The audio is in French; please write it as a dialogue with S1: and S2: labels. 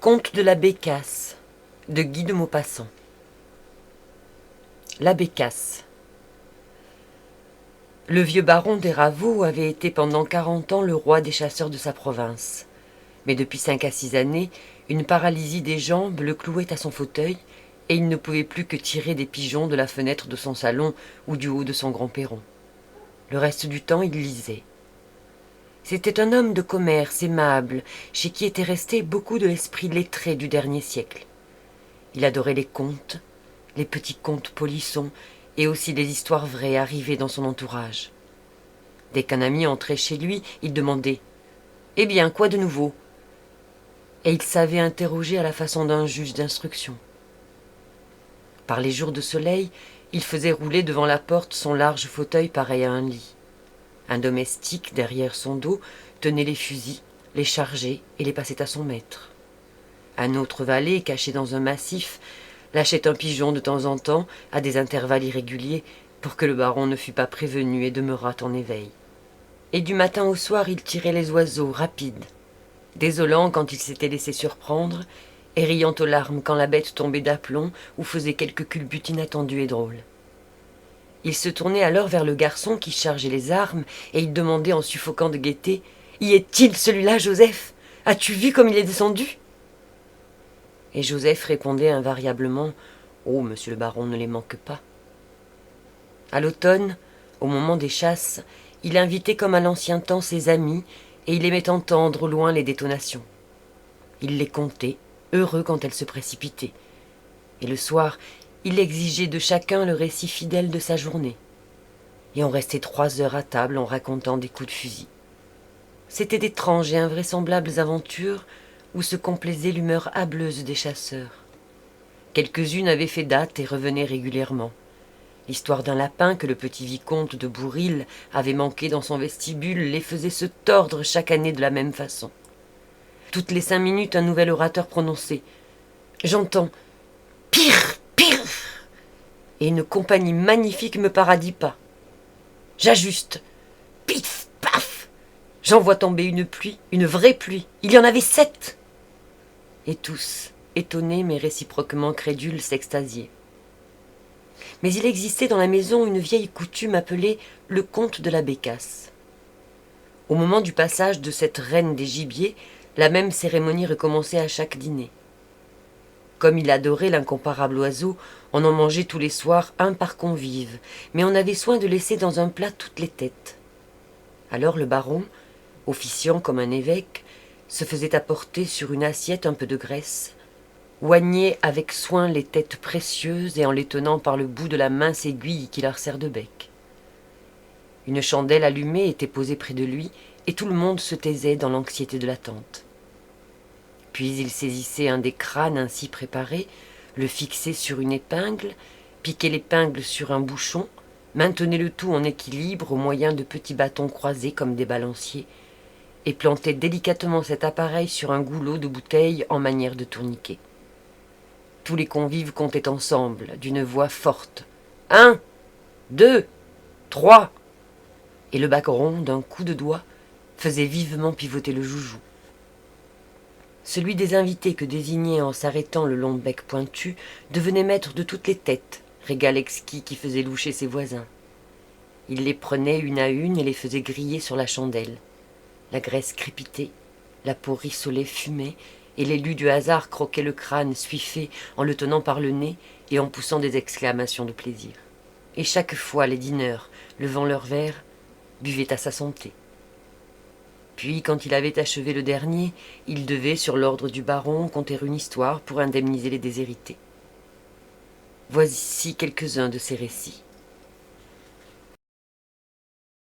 S1: Conte de la Bécasse de Guy de Maupassant. La Bécasse. Le vieux baron des Ravoux avait été pendant 40 ans le roi des chasseurs de sa province. Mais depuis 5 à 6 années, une paralysie des jambes le clouait à son fauteuil, et il ne pouvait plus que tirer des pigeons de la fenêtre de son salon ou du haut de son grand perron. Le reste du temps, il lisait. C'était un homme de commerce aimable, chez qui était resté beaucoup de l'esprit lettré du dernier siècle. Il adorait les contes, les petits contes polissons, et aussi les histoires vraies arrivées dans son entourage. Dès qu'un ami entrait chez lui, il demandait « Eh bien, quoi de nouveau ?» Et il savait interroger à la façon d'un juge d'instruction. Par les jours de soleil, il faisait rouler devant la porte son large fauteuil pareil à un lit. Un domestique, derrière son dos, tenait les fusils, les chargeait et les passait à son maître. Un autre valet, caché dans un massif, lâchait un pigeon de temps en temps, à des intervalles irréguliers, pour que le baron ne fût pas prévenu et demeurât en éveil. Et du matin au soir, il tirait les oiseaux, rapides, désolant quand il s'était laissé surprendre, et riant aux larmes quand la bête tombait d'aplomb ou faisait quelque culbute inattendue et drôle. Il se tournait alors vers le garçon qui chargeait les armes, et il demandait en suffoquant de gaieté « Y est-il celui-là, Joseph? As-tu vu comme il est descendu ?» Et Joseph répondait invariablement « Oh, monsieur le baron ne les manque pas. » À l'automne, au moment des chasses, il invitait comme à l'ancien temps ses amis, et il aimait entendre au loin les détonations. Il les comptait, heureux quand elles se précipitaient. Et le soir, il exigeait de chacun le récit fidèle de sa journée. Et on restait 3 heures à table en racontant des coups de fusil. C'étaient d'étranges et invraisemblables aventures où se complaisait l'humeur hâbleuse des chasseurs. Quelques-unes avaient fait date et revenaient régulièrement. L'histoire d'un lapin que le petit vicomte de Bouril avait manqué dans son vestibule les faisait se tordre chaque année de la même façon. Toutes les 5 minutes, un nouvel orateur prononçait « J'entends « Pire, pire !» et une compagnie magnifique me paradit pas. J'ajuste « Pif, paf !» J'en vois tomber une pluie, une vraie pluie. Il y en avait 7. Et tous, étonnés mais réciproquement crédules, s'extasiaient. Mais il existait dans la maison une vieille coutume appelée le conte de la Bécasse. Au moment du passage de cette reine des gibiers, la même cérémonie recommençait à chaque dîner. Comme il adorait l'incomparable oiseau, on en mangeait tous les soirs un par convive, mais on avait soin de laisser dans un plat toutes les têtes. Alors le baron, officiant comme un évêque, se faisait apporter sur une assiette un peu de graisse, oignait avec soin les têtes précieuses et en les tenant par le bout de la mince aiguille qui leur sert de bec. Une chandelle allumée était posée près de lui, et tout le monde se taisait dans l'anxiété de l'attente. Puis il saisissait un des crânes ainsi préparés, le fixait sur une épingle, piquait l'épingle sur un bouchon, maintenait le tout en équilibre au moyen de petits bâtons croisés comme des balanciers, et plantait délicatement cet appareil sur un goulot de bouteille en manière de tourniquet. Tous les convives comptaient ensemble, d'une voix forte. 1, 2, 3 et le baron, d'un coup de doigt, faisait vivement pivoter le joujou. Celui des invités que désignait en s'arrêtant le long bec pointu devenait maître de toutes les têtes, régal exquis qui faisait loucher ses voisins. Il les prenait une à une et les faisait griller sur la chandelle. La graisse crépitait, la peau rissolée fumait, et l'élu du hasard croquait le crâne suiffé en le tenant par le nez et en poussant des exclamations de plaisir. Et chaque fois les dîneurs, levant leurs verres, buvaient à sa santé. Puis, quand il avait achevé le dernier, il devait, sur l'ordre du baron, conter une histoire pour indemniser les déshérités. Voici quelques-uns de ces récits.